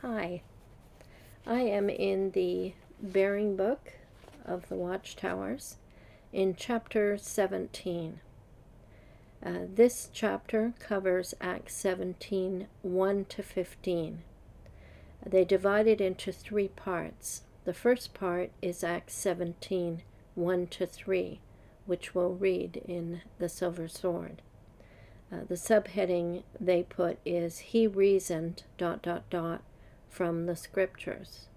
Hi, I am in the Bearing Book of the Watchtowers in chapter 17. This chapter covers Acts 17, 1 to 15. They divide it into three parts. The first part is Acts 17, 1 to 3, which we'll read in the Silver Sword. The subheading they put is He reasoned ... from the scriptures.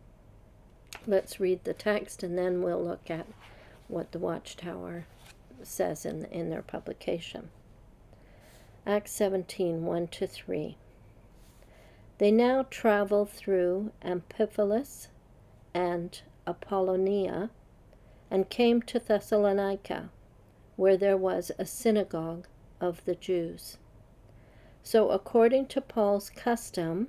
Let's read the text and then we'll look at what the Watchtower says in their publication. Acts 17, 1 to 3. They now traveled through Amphipolis and Apollonia and came to Thessalonica, where there was a synagogue of the Jews. So according to Paul's custom,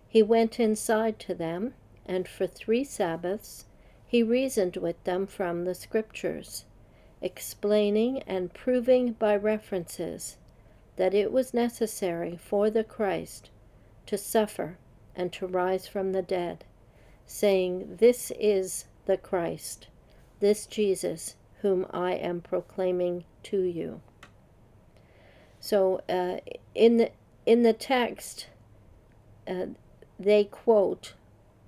he went inside to them, and for 3 Sabbaths he reasoned with them from the Scriptures, explaining and proving by references that it was necessary for the Christ to suffer and to rise from the dead, saying, "This is the Christ, this Jesus, whom I am proclaiming to you." So in the text, they quote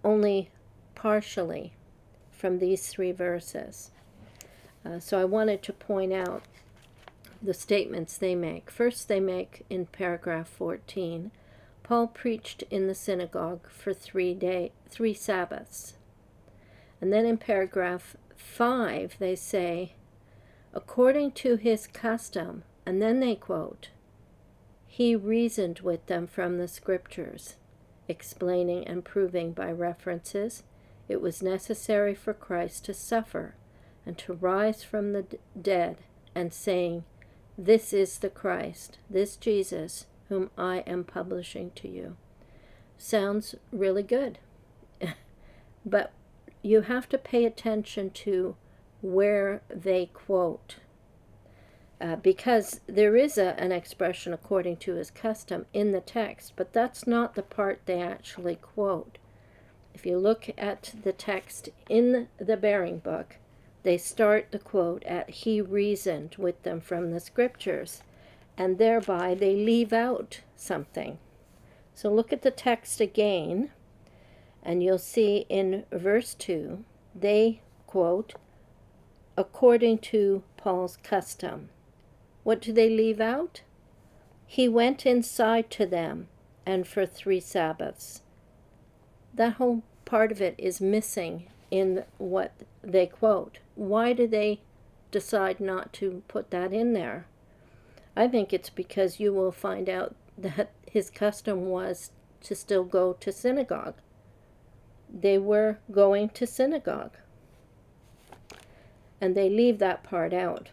only partially from these 3 verses. So I wanted to point out the statements they make. First, they make in paragraph 14, Paul preached in the synagogue for 3 Sabbaths. And then in paragraph 5, they say, according to his custom, and then they quote, he reasoned with them from the Scriptures, explaining and proving by references it was necessary for Christ to suffer and to rise from the dead, and saying, "This is the Christ, this Jesus, whom I am publishing to you." Sounds really good. But you have to pay attention to where they quote. Because there is an expression according to his custom in the text, but that's not the part they actually quote. If you look at the text in the Bearing Book, they start the quote at he reasoned with them from the Scriptures, and thereby they leave out something. So look at the text again, and you'll see in verse 2, they quote, according to Paul's custom. What do they leave out? He went inside to them, and for 3 Sabbaths. That whole part of it is missing in what they quote. Why do they decide not to put that in there? I think it's because you will find out that his custom was to still go to synagogue. They were going to synagogue. And they leave that part out.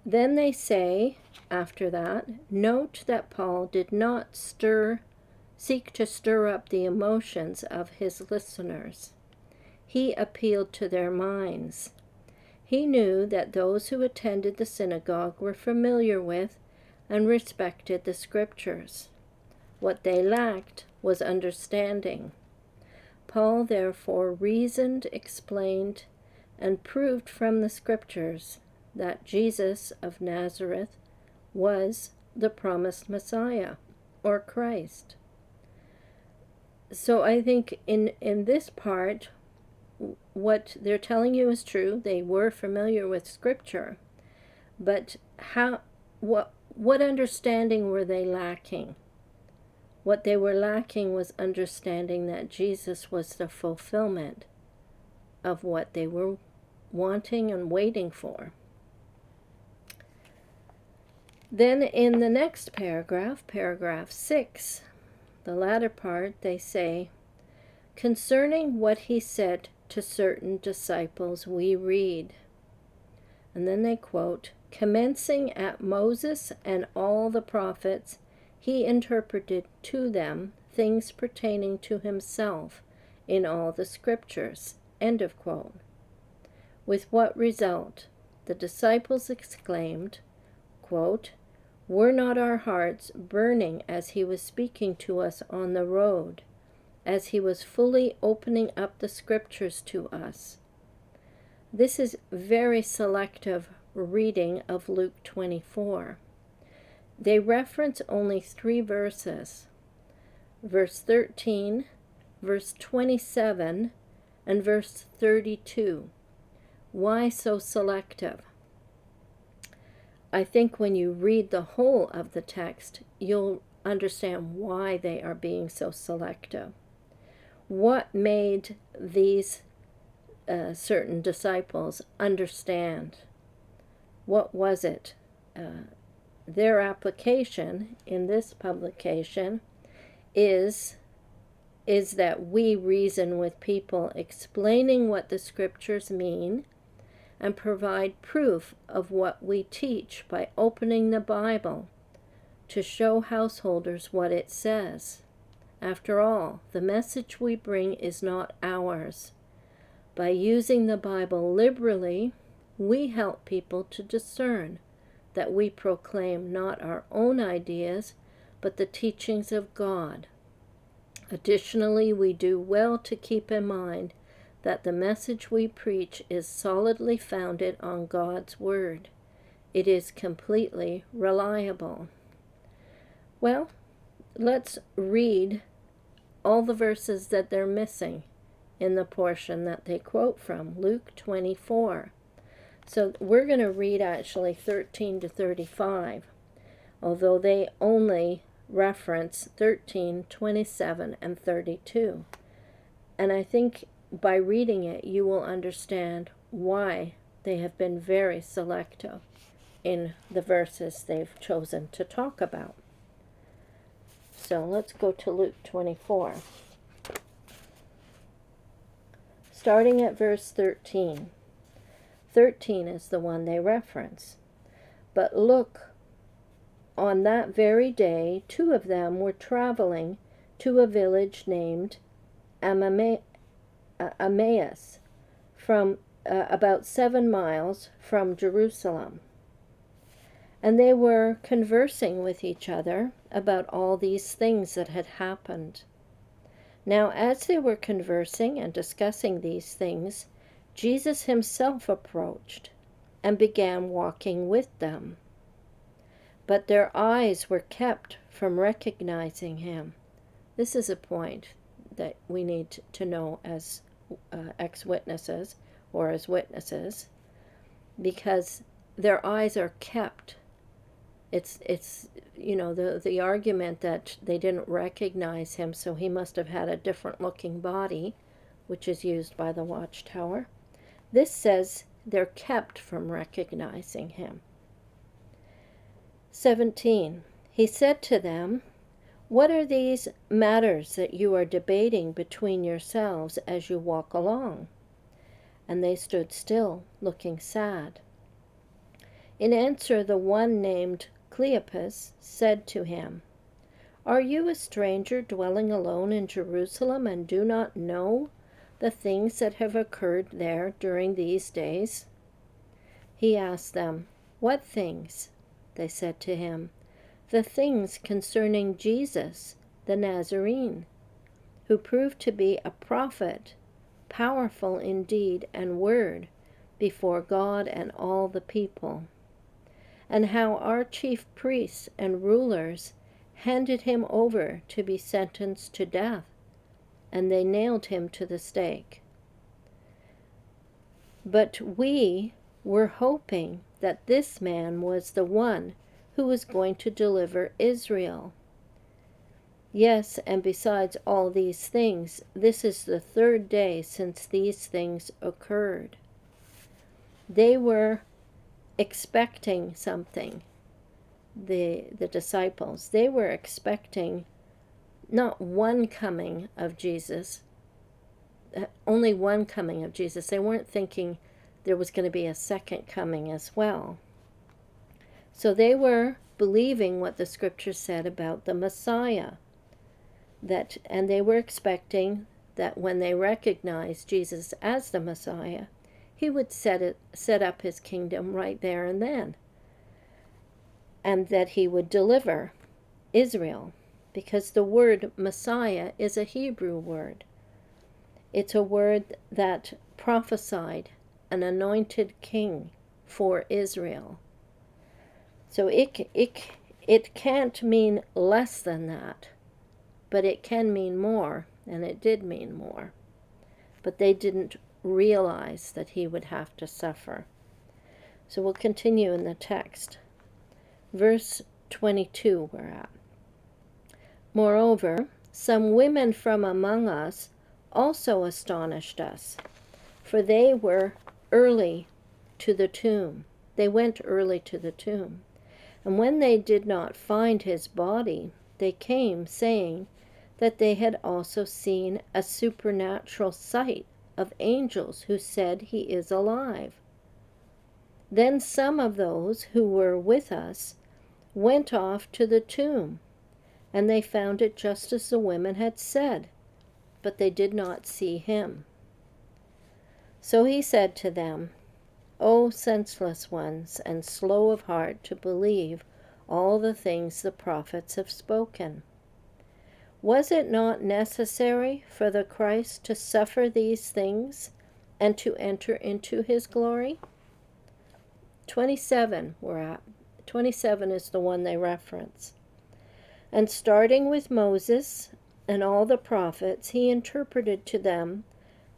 Then they say, after that, note that Paul did not seek to stir up the emotions of his listeners. He appealed to their minds. He knew that those who attended the synagogue were familiar with and respected the Scriptures. What they lacked was understanding. Paul therefore reasoned, explained, and proved from the Scriptures that Jesus of Nazareth was the promised Messiah, or Christ. So I think in this part, what they're telling you is true. They were familiar with Scripture, but what understanding were they lacking? What they were lacking was understanding that Jesus was the fulfillment of what they were wanting and waiting for. Then in the next paragraph, paragraph 6, the latter part, they say, concerning what he said to certain disciples we read. And then they quote, commencing at Moses and all the prophets, he interpreted to them things pertaining to himself in all the Scriptures. End of quote. With what result? The disciples exclaimed, quote, were not our hearts burning as he was speaking to us on the road, as he was fully opening up the scriptures to us. This is very selective reading of Luke 24. They reference only 3 verses, verse 13, verse 27, and verse 32. Why so selective? I think when you read the whole of the text, you'll understand why they are being so selective. What made these certain disciples understand? What was it? Their application in this publication is that we reason with people explaining what the scriptures mean and provide proof of what we teach by opening the Bible to show householders what it says. After all, the message we bring is not ours. By using the Bible liberally, we help people to discern that we proclaim not our own ideas, but the teachings of God. Additionally, we do well to keep in mind that the message we preach is solidly founded on God's Word. It is completely reliable. Well, let's read all the verses that they're missing in the portion that they quote from, Luke 24. So we're going to read actually 13 to 35, although they only reference 13, 27, and 32. And I think by reading it, you will understand why they have been very selective in the verses they've chosen to talk about. So let's go to Luke 24. Starting at verse 13. 13 is the one they reference. But look, on that very day, 2 of them were traveling to a village named Emmaus, from about 7 miles from Jerusalem. And they were conversing with each other about all these things that had happened. Now, as they were conversing and discussing these things, Jesus himself approached and began walking with them. But their eyes were kept from recognizing him. This is a point that we need to know as ex-witnesses or as witnesses, because their eyes are kept. It's the argument that they didn't recognize him, so he must have had a different looking body, which is used by the Watchtower. This says they're kept from recognizing him. 17. He said to them, "What are these matters that you are debating between yourselves as you walk along?" And they stood still, looking sad. In answer, the one named Cleopas said to him, "Are you a stranger dwelling alone in Jerusalem and do not know the things that have occurred there during these days?" He asked them, "What things?" They said to him, "The things concerning Jesus, the Nazarene, who proved to be a prophet, powerful in deed and word before God and all the people, and how our chief priests and rulers handed him over to be sentenced to death, and they nailed him to the stake. But we were hoping that this man was the one who was going to deliver Israel. Yes, and besides all these things, this is the 3rd day since these things occurred." They were expecting something, the disciples. They were expecting not one coming of Jesus, only one coming of Jesus. They weren't thinking there was going to be a second coming as well. So they were believing what the scripture said about the Messiah, and they were expecting that when they recognized Jesus as the Messiah, he would set up his kingdom right there and then, and that he would deliver Israel. because the word Messiah is a Hebrew word. It's a word that prophesied an anointed king for Israel. So it can't mean less than that, but it can mean more, and it did mean more. But they didn't realize that he would have to suffer. So we'll continue in the text. Verse 22 we're at. Moreover, some women from among us also astonished us, for they were early to the tomb. They went early to the tomb. And when they did not find his body, they came, saying that they had also seen a supernatural sight of angels who said he is alive. Then some of those who were with us went off to the tomb, and they found it just as the women had said, but they did not see him. So he said to them, O senseless ones, and slow of heart to believe all the things the prophets have spoken. Was it not necessary for the Christ to suffer these things and to enter into his glory? 27 we're at. 27 is the one they reference. And starting with Moses and all the prophets, he interpreted to them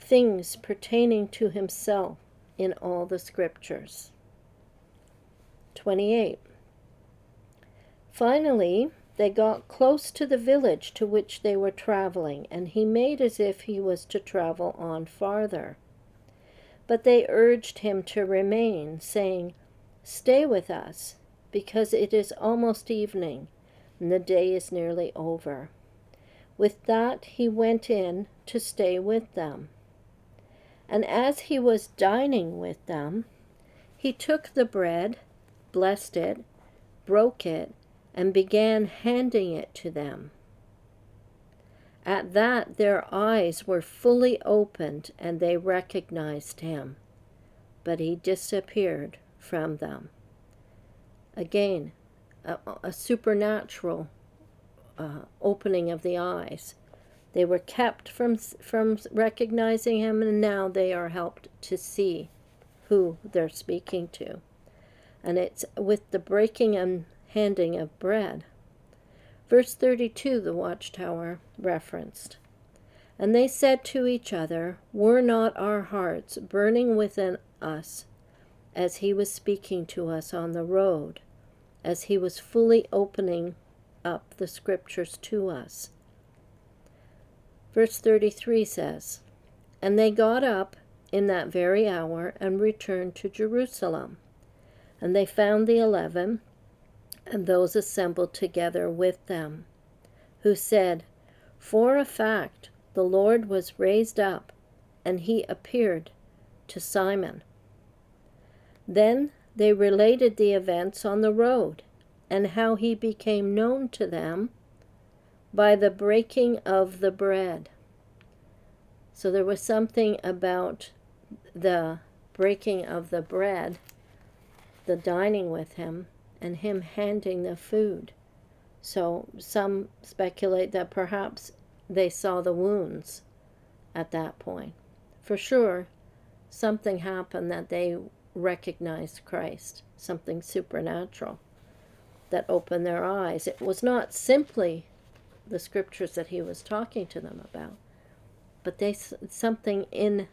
things pertaining to himself in all the scriptures. 28. Finally, they got close to the village to which they were traveling, and he made as if he was to travel on farther. But they urged him to remain, saying, Stay with us, because it is almost evening, and the day is nearly over. With that he went in to stay with them. And as he was dining with them, he took the bread, blessed it, broke it, and began handing it to them. At that their eyes were fully opened, and they recognized him, but he disappeared from them. Again, a supernatural opening of the eyes. They were kept from recognizing him, and now they are helped to see who they're speaking to. And it's with the breaking and handing of bread. Verse 32, the Watchtower referenced. And they said to each other, Were not our hearts burning within us as he was speaking to us on the road, as he was fully opening up the scriptures to us? Verse 33 says, And they got up in that very hour and returned to Jerusalem. And they found the 11 and those assembled together with them, who said, For a fact, the Lord was raised up, and he appeared to Simon. Then they related the events on the road, and how he became known to them by the breaking of the bread. So there was something about the breaking of the bread, the dining with him, and him handing the food. So some speculate that perhaps they saw the wounds at that point. For sure, something happened that they recognized Christ, something supernatural that opened their eyes. It was not simply the scriptures that he was talking to them about, but something in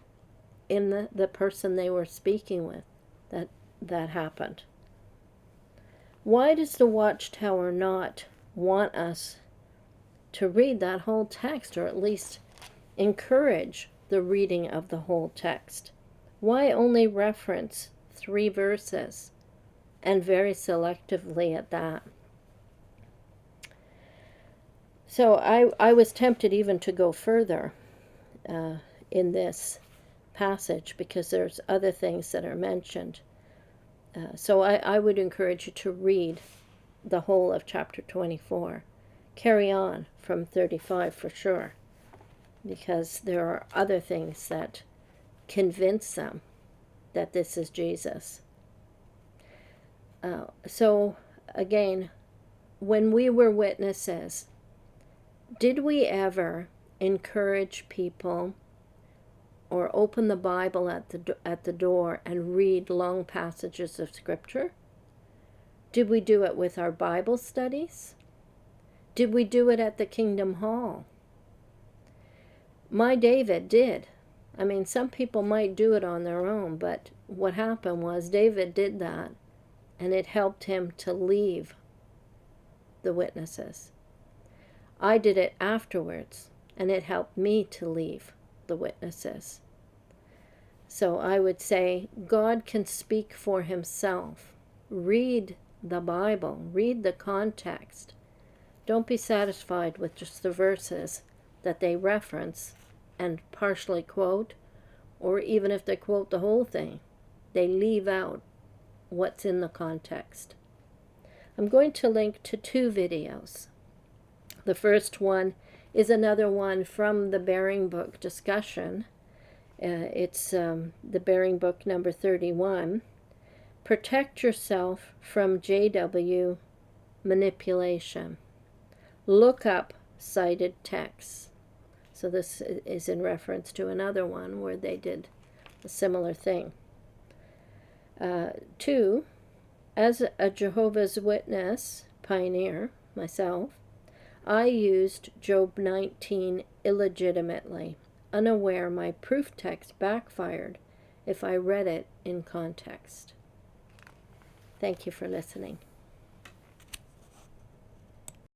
the person they were speaking with that happened. Why does the Watchtower not want us to read that whole text, or at least encourage the reading of the whole text? Why only reference 3 verses, and very selectively at that? So I was tempted even to go further in this passage, because there's other things that are mentioned. So I would encourage you to read the whole of chapter 24. Carry on from 35 for sure, because there are other things that convince them that this is Jesus. So again, when we were witnesses Did we ever encourage people or open the Bible at the door and read long passages of Scripture? Did we do it with our Bible studies? Did we do it at the Kingdom Hall? My David did. I mean, some people might do it on their own, but what happened was David did that, and it helped him to leave the witnesses. I did it afterwards, and it helped me to leave the witnesses. So I would say God can speak for himself. Read the Bible. Read the context. Don't be satisfied with just the verses that they reference and partially quote, or even if they quote the whole thing, they leave out what's in the context. I'm going to link to 2 videos. The first one is another one from the Bearing Book discussion. It's the Bearing Book number 31. Protect yourself from JW manipulation. Look up cited texts. So this is in reference to another one where they did a similar thing. 2, as a Jehovah's Witness pioneer myself, I used Job 19 illegitimately, unaware my proof text backfired if I read it in context. Thank you for listening.